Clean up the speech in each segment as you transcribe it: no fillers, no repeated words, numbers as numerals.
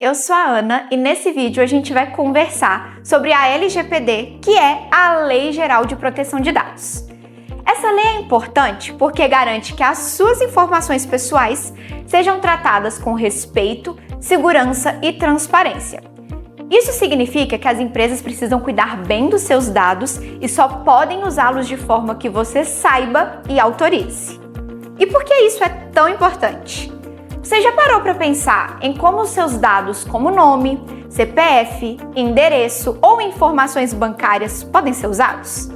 Eu sou a Ana e nesse vídeo a gente vai conversar sobre a LGPD, que é a Lei Geral de Proteção de Dados. Essa lei é importante porque garante que as suas informações pessoais sejam tratadas com respeito, segurança e transparência. Isso significa que as empresas precisam cuidar bem dos seus dados e só podem usá-los de forma que você saiba e autorize. E por que isso é tão importante? Você já parou para pensar em como os seus dados como nome, CPF, endereço ou informações bancárias podem ser usados?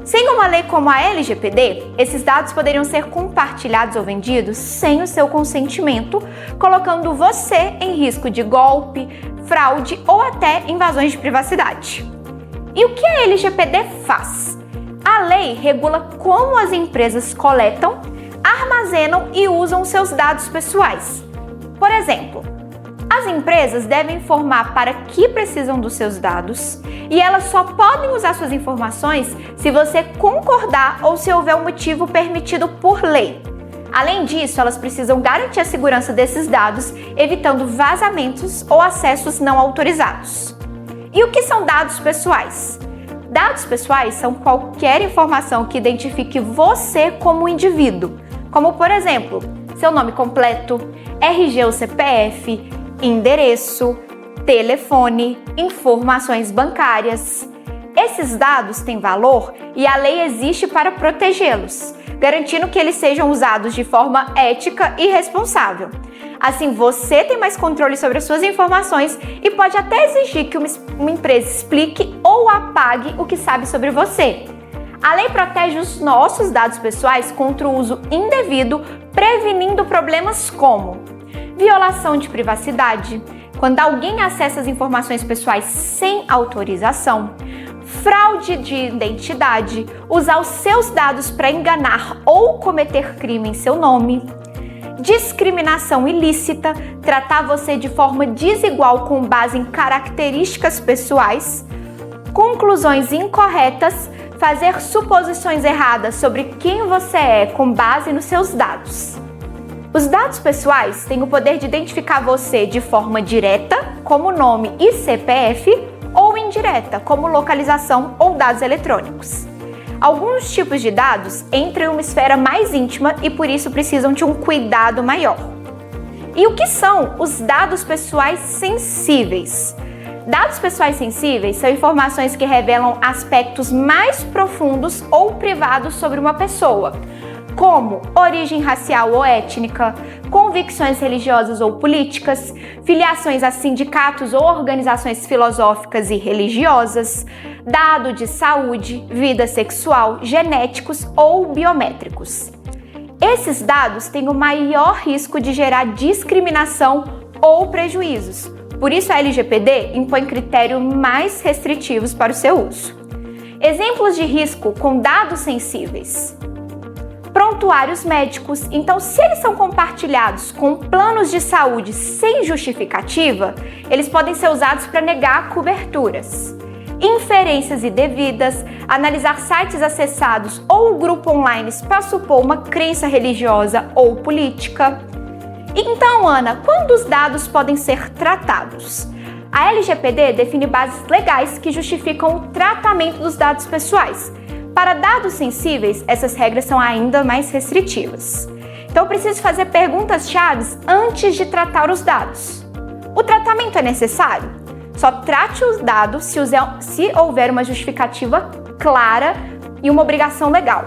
Sem uma lei como a LGPD, esses dados poderiam ser compartilhados ou vendidos sem o seu consentimento, colocando você em risco de golpe, fraude ou até invasões de privacidade. E o que a LGPD faz? A lei regula como as empresas coletam, armazenam e usam seus dados pessoais. Por exemplo, as empresas devem informar para que precisam dos seus dados e elas só podem usar suas informações se você concordar ou se houver um motivo permitido por lei. Além disso, elas precisam garantir a segurança desses dados, evitando vazamentos ou acessos não autorizados. E o que são dados pessoais? Dados pessoais são qualquer informação que identifique você como indivíduo, como por exemplo, seu nome completo, RG ou CPF, endereço, telefone, informações bancárias. Esses dados têm valor e a lei existe para protegê-los, garantindo que eles sejam usados de forma ética e responsável. Assim, você tem mais controle sobre as suas informações e pode até exigir que uma empresa explique ou apague o que sabe sobre você. A lei protege os nossos dados pessoais contra o uso indevido, prevenindo problemas como violação de privacidade, quando alguém acessa as informações pessoais sem autorização, fraude de identidade, usar os seus dados para enganar ou cometer crime em seu nome, discriminação ilícita, tratar você de forma desigual com base em características pessoais, conclusões incorretas, fazer suposições erradas sobre quem você é com base nos seus dados. Os dados pessoais têm o poder de identificar você de forma direta, como nome e CPF, ou indireta, como localização ou dados eletrônicos. Alguns tipos de dados entram em uma esfera mais íntima e por isso precisam de um cuidado maior. E o que são os dados pessoais sensíveis? Dados pessoais sensíveis são informações que revelam aspectos mais profundos ou privados sobre uma pessoa, como origem racial ou étnica, convicções religiosas ou políticas, filiações a sindicatos ou organizações filosóficas e religiosas, dado de saúde, vida sexual, genéticos ou biométricos. Esses dados têm o maior risco de gerar discriminação ou prejuízos. Por isso, a LGPD impõe critérios mais restritivos para o seu uso. Exemplos de risco com dados sensíveis. Prontuários médicos. Então, se eles são compartilhados com planos de saúde sem justificativa, eles podem ser usados para negar coberturas. Inferências indevidas, analisar sites acessados ou grupo online para supor uma crença religiosa ou política. Então, Ana, quando os dados podem ser tratados? A LGPD define bases legais que justificam o tratamento dos dados pessoais. Para dados sensíveis, essas regras são ainda mais restritivas. Então, eu preciso fazer perguntas-chave antes de tratar os dados. O tratamento é necessário? Só trate os dados se houver uma justificativa clara e uma obrigação legal.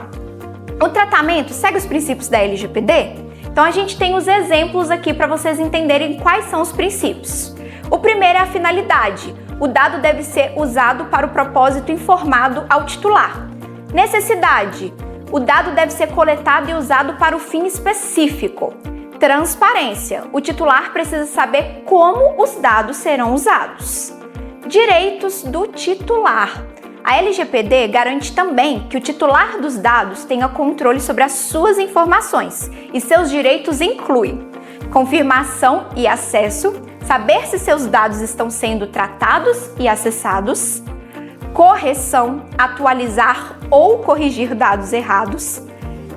O tratamento segue os princípios da LGPD? Então, a gente tem os exemplos aqui para vocês entenderem quais são os princípios. O primeiro é a finalidade. O dado deve ser usado para o propósito informado ao titular. Necessidade. O dado deve ser coletado e usado para o fim específico. Transparência. O titular precisa saber como os dados serão usados. Direitos do titular. A LGPD garante também que o titular dos dados tenha controle sobre as suas informações e seus direitos incluem confirmação e acesso, saber se seus dados estão sendo tratados e acessados, correção, atualizar ou corrigir dados errados,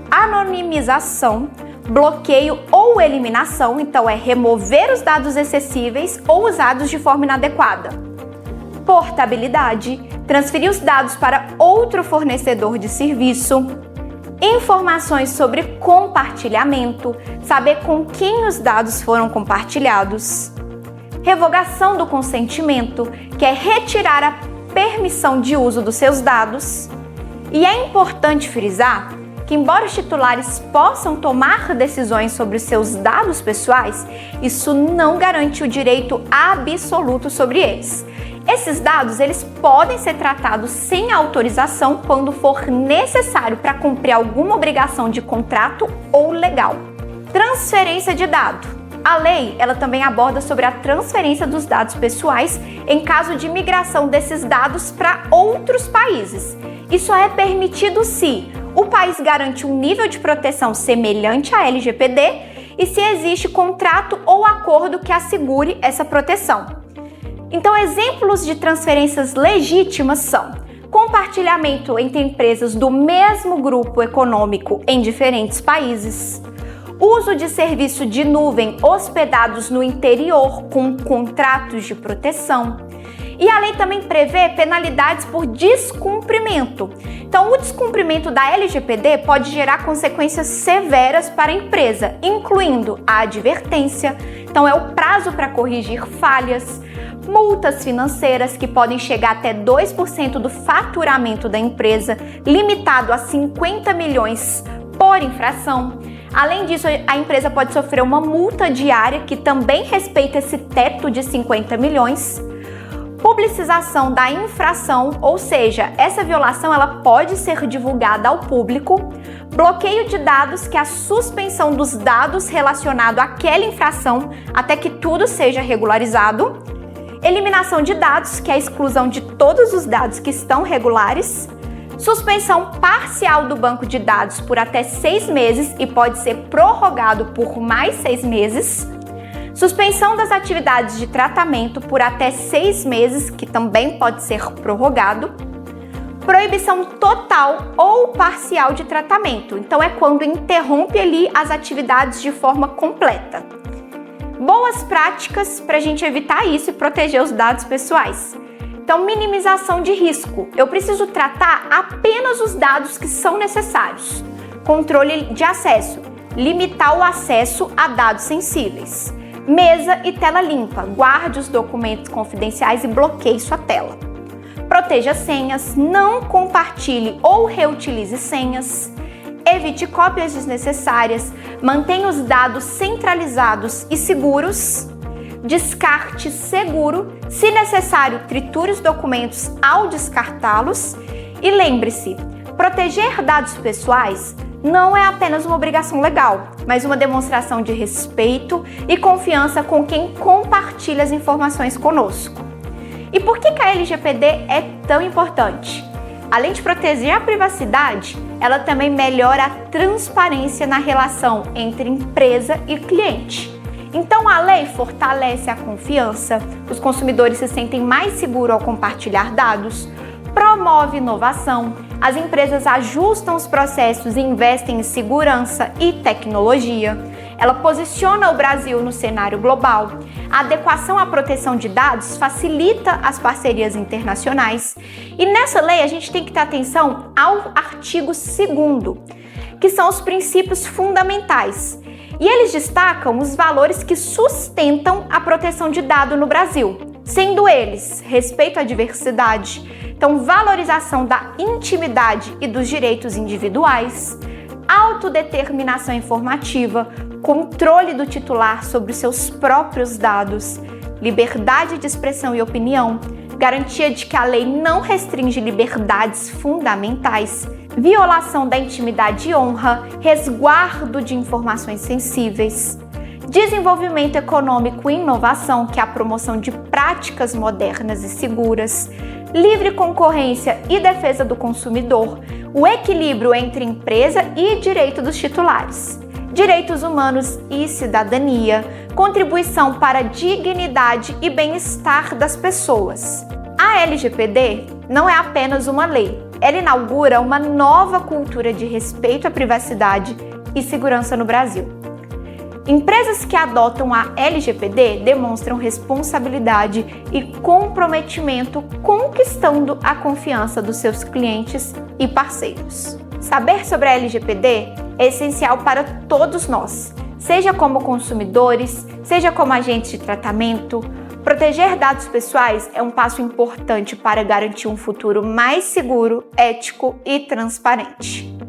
anonimização, bloqueio ou eliminação, então é remover os dados acessíveis ou usados de forma inadequada. Portabilidade, transferir os dados para outro fornecedor de serviço. Informações sobre compartilhamento, saber com quem os dados foram compartilhados. Revogação do consentimento, que é retirar a permissão de uso dos seus dados. E é importante frisar que, embora os titulares possam tomar decisões sobre os seus dados pessoais, isso não garante o direito absoluto sobre eles. Esses dados, eles podem ser tratados sem autorização quando for necessário para cumprir alguma obrigação de contrato ou legal. Transferência de dado. A lei, ela também aborda sobre a transferência dos dados pessoais em caso de migração desses dados para outros países. Isso é permitido se o país garante um nível de proteção semelhante à LGPD e se existe contrato ou acordo que assegure essa proteção. Então, exemplos de transferências legítimas são compartilhamento entre empresas do mesmo grupo econômico em diferentes países, uso de serviço de nuvem hospedados no interior com contratos de proteção. E a lei também prevê penalidades por descumprimento. Então, o descumprimento da LGPD pode gerar consequências severas para a empresa, incluindo a advertência, então é o prazo para corrigir falhas, multas financeiras que podem chegar até 2% do faturamento da empresa, limitado a 50 milhões por infração. Além disso, a empresa pode sofrer uma multa diária que também respeita esse teto de 50 milhões. Publicização da infração, ou seja, essa violação ela pode ser divulgada ao público. Bloqueio de dados, que é a suspensão dos dados relacionados àquela infração até que tudo seja regularizado. Eliminação de dados, que é a exclusão de todos os dados que estão regulares. Suspensão parcial do banco de dados por até 6 meses e pode ser prorrogado por mais 6 meses. Suspensão das atividades de tratamento por até 6 meses, que também pode ser prorrogado. Proibição total ou parcial de tratamento, então é quando interrompe ali as atividades de forma completa. Boas práticas para a gente evitar isso e proteger os dados pessoais. Então, minimização de risco. Eu preciso tratar apenas os dados que são necessários. Controle de acesso. Limitar o acesso a dados sensíveis. Mesa e tela limpa. Guarde os documentos confidenciais e bloqueie sua tela. Proteja senhas. Não compartilhe ou reutilize senhas. Evite cópias desnecessárias. Mantenha os dados centralizados e seguros. Descarte seguro. Se necessário, triture os documentos ao descartá-los. E lembre-se, proteger dados pessoais não é apenas uma obrigação legal, mas uma demonstração de respeito e confiança com quem compartilha as informações conosco. E por que a LGPD é tão importante? Além de proteger a privacidade, ela também melhora a transparência na relação entre empresa e cliente. Então, a lei fortalece a confiança, os consumidores se sentem mais seguros ao compartilhar dados, promove inovação, as empresas ajustam os processos e investem em segurança e tecnologia. Ela posiciona o Brasil no cenário global. A adequação à proteção de dados facilita as parcerias internacionais. E nessa lei a gente tem que ter atenção ao artigo 2º, que são os princípios fundamentais. E eles destacam os valores que sustentam a proteção de dados no Brasil, sendo eles respeito à diversidade, então valorização da intimidade e dos direitos individuais, autodeterminação informativa, controle do titular sobre os seus próprios dados, liberdade de expressão e opinião, garantia de que a lei não restringe liberdades fundamentais, violação da intimidade e honra, resguardo de informações sensíveis, desenvolvimento econômico e inovação, que é a promoção de práticas modernas e seguras, livre concorrência e defesa do consumidor, o equilíbrio entre empresa e direito dos titulares, direitos humanos e cidadania, contribuição para a dignidade e bem-estar das pessoas. A LGPD não é apenas uma lei, ela inaugura uma nova cultura de respeito à privacidade e segurança no Brasil. Empresas que adotam a LGPD demonstram responsabilidade e comprometimento, conquistando a confiança dos seus clientes e parceiros. Saber sobre a LGPD é essencial para todos nós, seja como consumidores, seja como agentes de tratamento. Proteger dados pessoais é um passo importante para garantir um futuro mais seguro, ético e transparente.